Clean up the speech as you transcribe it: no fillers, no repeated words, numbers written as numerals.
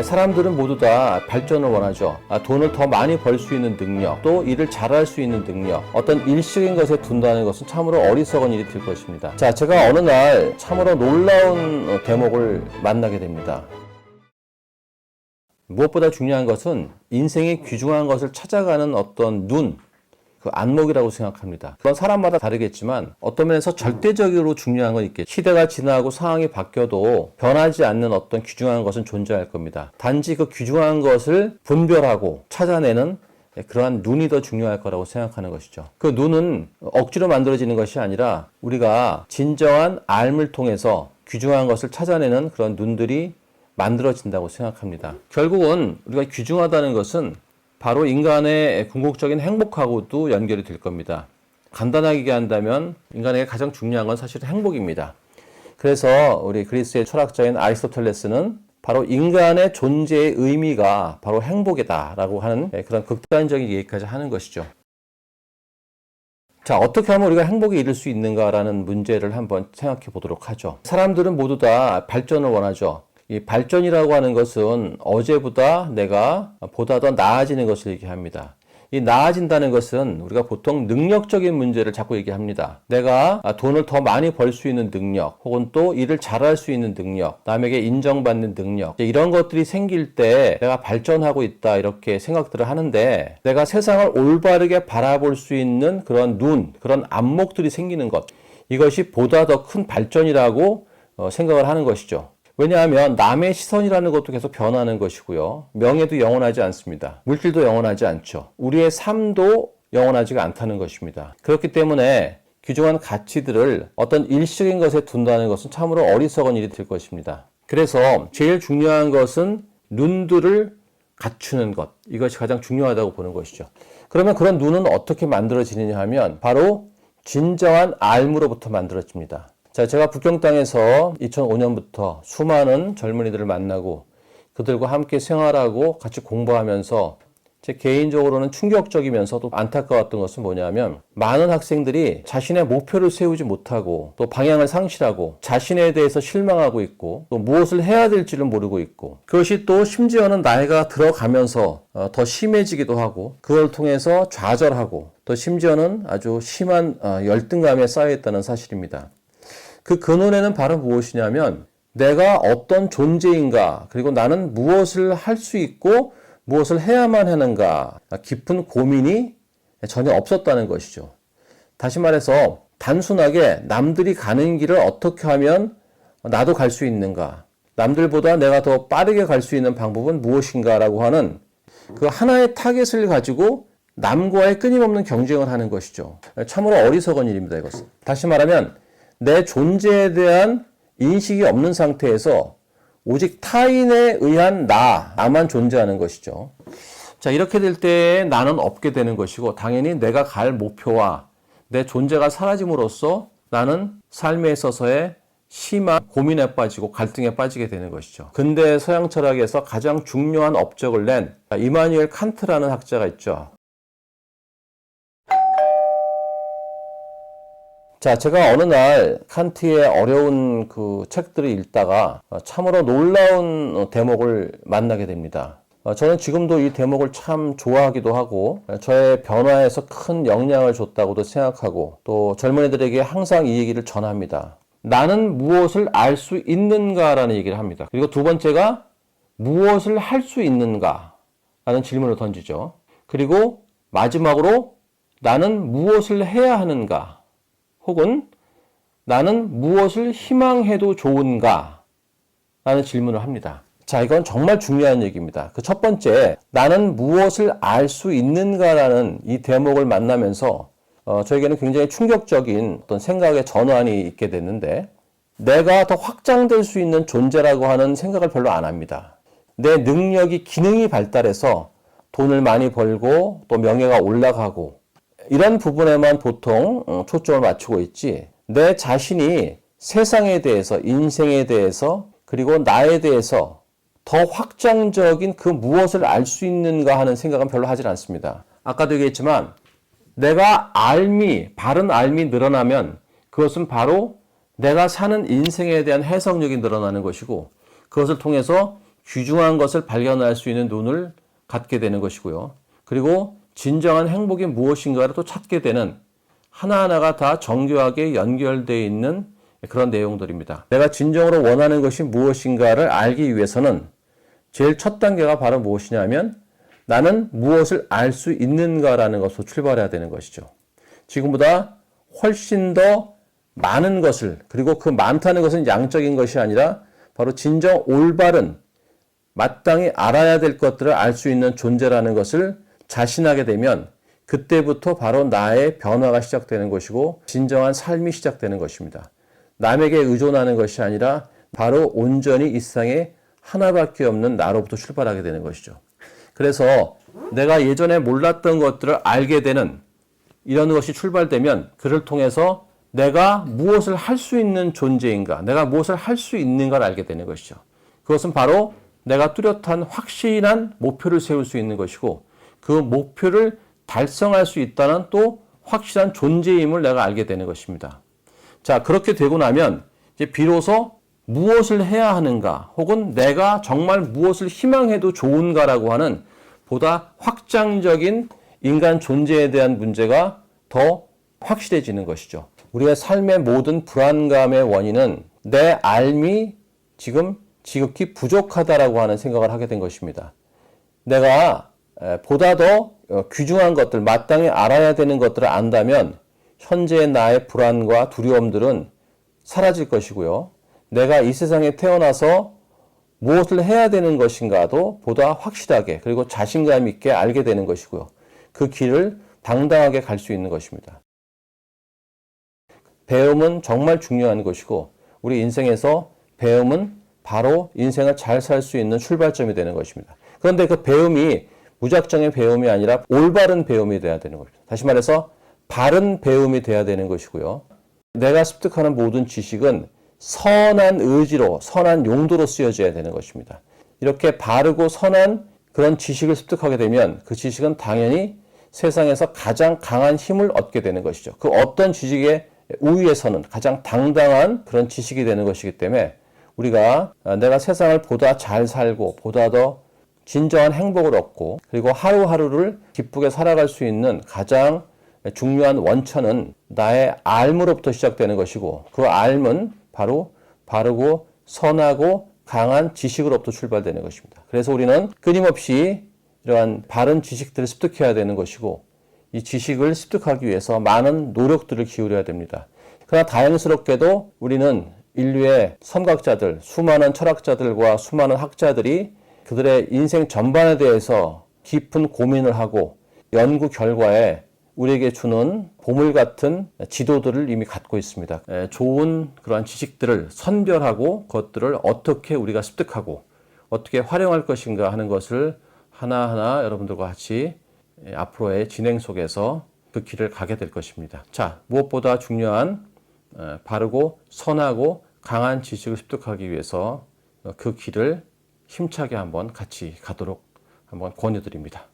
사람들은 모두 다 발전을 원하죠. 돈을 더 많이 벌 수 있는 능력, 또 일을 잘할 수 있는 능력, 어떤 일시적인 것에 둔다는 것은 참으로 어리석은 일이 될 것입니다. 자, 제가 어느 날 참으로 놀라운 대목을 만나게 됩니다. 무엇보다 중요한 것은 인생의 귀중한 것을 찾아가는 어떤 눈, 그 안목이라고 생각합니다. 그건 사람마다 다르겠지만 어떤 면에서 절대적으로 중요한 건 있겠죠. 시대가 지나고 상황이 바뀌어도 변하지 않는 어떤 귀중한 것은 존재할 겁니다. 단지 그 귀중한 것을 분별하고 찾아내는 그러한 눈이 더 중요할 거라고 생각하는 것이죠. 그 눈은 억지로 만들어지는 것이 아니라 우리가 진정한 알을 통해서 귀중한 것을 찾아내는 그런 눈들이 만들어진다고 생각합니다. 결국은 우리가 귀중하다는 것은 바로 인간의 궁극적인 행복하고도 연결이 될 겁니다. 간단하게 얘기한다면 인간에게 가장 중요한 건 사실 행복입니다. 그래서 우리 그리스의 철학자인 아리스토텔레스는 바로 인간의 존재의 의미가 바로 행복이다라고 하는 그런 극단적인 얘기까지 하는 것이죠. 자, 어떻게 하면 우리가 행복에 이를 수 있는가라는 문제를 한번 생각해 보도록 하죠. 사람들은 모두 다 발전을 원하죠. 이 발전이라고 하는 것은 어제보다 내가 보다 더 나아지는 것을 얘기합니다. 이 나아진다는 것은 우리가 보통 능력적인 문제를 자꾸 얘기합니다. 내가 돈을 더 많이 벌 수 있는 능력, 혹은 또 일을 잘할 수 있는 능력, 남에게 인정받는 능력, 이런 것들이 생길 때 내가 발전하고 있다 이렇게 생각들을 하는데, 내가 세상을 올바르게 바라볼 수 있는 그런 눈, 그런 안목들이 생기는 것, 이것이 보다 더 큰 발전이라고 생각을 하는 것이죠. 왜냐하면 남의 시선이라는 것도 계속 변하는 것이고요. 명예도 영원하지 않습니다. 물질도 영원하지 않죠. 우리의 삶도 영원하지가 않다는 것입니다. 그렇기 때문에 귀중한 가치들을 어떤 일시적인 것에 둔다는 것은 참으로 어리석은 일이 될 것입니다. 그래서 제일 중요한 것은 눈들을 갖추는 것, 이것이 가장 중요하다고 보는 것이죠. 그러면 그런 눈은 어떻게 만들어지느냐 하면 바로 진정한 알므로부터 만들어집니다. 자, 제가 북경 땅에서 2005년부터 수많은 젊은이들을 만나고 그들과 함께 생활하고 같이 공부하면서 제 개인적으로는 충격적이면서도 안타까웠던 것은 뭐냐면, 많은 학생들이 자신의 목표를 세우지 못하고 또 방향을 상실하고 자신에 대해서 실망하고 있고 또 무엇을 해야 될지를 모르고 있고, 그것이 또 심지어는 나이가 들어가면서 더 심해지기도 하고, 그걸 통해서 좌절하고 또 심지어는 아주 심한 열등감에 쌓여 있다는 사실입니다. 그 근원에는 바로 무엇이냐면, 내가 어떤 존재인가, 그리고 나는 무엇을 할 수 있고 무엇을 해야만 하는가, 깊은 고민이 전혀 없었다는 것이죠. 다시 말해서 단순하게 남들이 가는 길을 어떻게 하면 나도 갈 수 있는가, 남들보다 내가 더 빠르게 갈 수 있는 방법은 무엇인가라고 하는 그 하나의 타겟을 가지고 남과의 끊임없는 경쟁을 하는 것이죠. 참으로 어리석은 일입니다, 이것은. 다시 말하면 내 존재에 대한 인식이 없는 상태에서 오직 타인에 의한 나만 존재하는 것이죠. 자, 이렇게 될 때 나는 없게 되는 것이고, 당연히 내가 갈 목표와 내 존재가 사라짐으로써 나는 삶에 있어서의 심한 고민에 빠지고 갈등에 빠지게 되는 것이죠. 근대 서양 철학에서 가장 중요한 업적을 낸 이마누엘 칸트라는 학자가 있죠. 자, 제가 어느 날 칸트의 어려운 그 책들을 읽다가 참으로 놀라운 대목을 만나게 됩니다. 저는 지금도 이 대목을 참 좋아하기도 하고, 저의 변화에서 큰 영향을 줬다고도 생각하고, 또 젊은이들에게 항상 이 얘기를 전합니다. 나는 무엇을 알 수 있는가라는 얘기를 합니다. 그리고 두 번째가 무엇을 할 수 있는가 라는 질문을 던지죠. 그리고 마지막으로 나는 무엇을 해야 하는가, 혹은 나는 무엇을 희망해도 좋은가 라는 질문을 합니다. 자, 이건 정말 중요한 얘기입니다. 그 첫 번째, 나는 무엇을 알 수 있는가라는 이 대목을 만나면서 저에게는 굉장히 충격적인 어떤 생각의 전환이 있게 됐는데, 내가 더 확장될 수 있는 존재라고 하는 생각을 별로 안 합니다. 내 능력이, 기능이 발달해서 돈을 많이 벌고 또 명예가 올라가고 이런 부분에만 보통 초점을 맞추고 있지, 내 자신이 세상에 대해서, 인생에 대해서, 그리고 나에 대해서 더 확장적인 그 무엇을 알 수 있는가 하는 생각은 별로 하질 않습니다. 아까도 얘기했지만 내가 바른 알미 늘어나면 그것은 바로 내가 사는 인생에 대한 해석력이 늘어나는 것이고, 그것을 통해서 귀중한 것을 발견할 수 있는 눈을 갖게 되는 것이고요. 그리고 진정한 행복이 무엇인가를 또 찾게 되는 하나하나가 다 정교하게 연결되어 있는 그런 내용들입니다. 내가 진정으로 원하는 것이 무엇인가를 알기 위해서는 제일 첫 단계가 바로 무엇이냐면 나는 무엇을 알 수 있는가라는 것으로 출발해야 되는 것이죠. 지금보다 훨씬 더 많은 것을, 그리고 그 많다는 것은 양적인 것이 아니라 바로 진정 올바른 마땅히 알아야 될 것들을 알 수 있는 존재라는 것을 자신하게 되면 그때부터 바로 나의 변화가 시작되는 것이고 진정한 삶이 시작되는 것입니다. 남에게 의존하는 것이 아니라 바로 온전히 이 세상에 하나밖에 없는 나로부터 출발하게 되는 것이죠. 그래서 내가 예전에 몰랐던 것들을 알게 되는 이런 것이 출발되면 그를 통해서 내가 무엇을 할 수 있는 존재인가, 내가 무엇을 할 수 있는가를 알게 되는 것이죠. 그것은 바로 내가 뚜렷한 확실한 목표를 세울 수 있는 것이고 그 목표를 달성할 수 있다는 또 확실한 존재임을 내가 알게 되는 것입니다. 자, 그렇게 되고 나면 이제 비로소 무엇을 해야 하는가, 혹은 내가 정말 무엇을 희망해도 좋은가라고 하는 보다 확장적인 인간 존재에 대한 문제가 더 확실해지는 것이죠. 우리의 삶의 모든 불안감의 원인은 내 삶이 지금 지극히 부족하다라고 하는 생각을 하게 된 것입니다. 내가 보다 더 귀중한 것들, 마땅히 알아야 되는 것들을 안다면 현재의 나의 불안과 두려움들은 사라질 것이고요. 내가 이 세상에 태어나서 무엇을 해야 되는 것인가도 보다 확실하게 그리고 자신감 있게 알게 되는 것이고요. 그 길을 당당하게 갈 수 있는 것입니다. 배움은 정말 중요한 것이고 우리 인생에서 배움은 바로 인생을 잘 살 수 있는 출발점이 되는 것입니다. 그런데 그 배움이 무작정의 배움이 아니라 올바른 배움이 돼야 되는 것입니다. 다시 말해서 바른 배움이 돼야 되는 것이고요. 내가 습득하는 모든 지식은 선한 의지로, 선한 용도로 쓰여져야 되는 것입니다. 이렇게 바르고 선한 그런 지식을 습득하게 되면 그 지식은 당연히 세상에서 가장 강한 힘을 얻게 되는 것이죠. 그 어떤 지식의 우위에서는 가장 당당한 그런 지식이 되는 것이기 때문에 우리가 내가 세상을 보다 잘 살고 보다 더 진정한 행복을 얻고 그리고 하루하루를 기쁘게 살아갈 수 있는 가장 중요한 원천은 나의 알므로부터 시작되는 것이고 그 알은 바로 바르고 선하고 강한 지식으로부터 출발되는 것입니다. 그래서 우리는 끊임없이 이러한 바른 지식들을 습득해야 되는 것이고 이 지식을 습득하기 위해서 많은 노력들을 기울여야 됩니다. 그러나 다행스럽게도 우리는 인류의 선각자들, 수많은 철학자들과 수많은 학자들이 그들의 인생 전반에 대해서 깊은 고민을 하고 연구 결과에 우리에게 주는 보물 같은 지도들을 이미 갖고 있습니다. 좋은 그러한 지식들을 선별하고 그것들을 어떻게 우리가 습득하고 어떻게 활용할 것인가 하는 것을 하나하나 여러분들과 같이 앞으로의 진행 속에서 그 길을 가게 될 것입니다. 자, 무엇보다 중요한 바르고 선하고 강한 지식을 습득하기 위해서 그 길을 힘차게 한번 같이 가도록 한번 권유드립니다.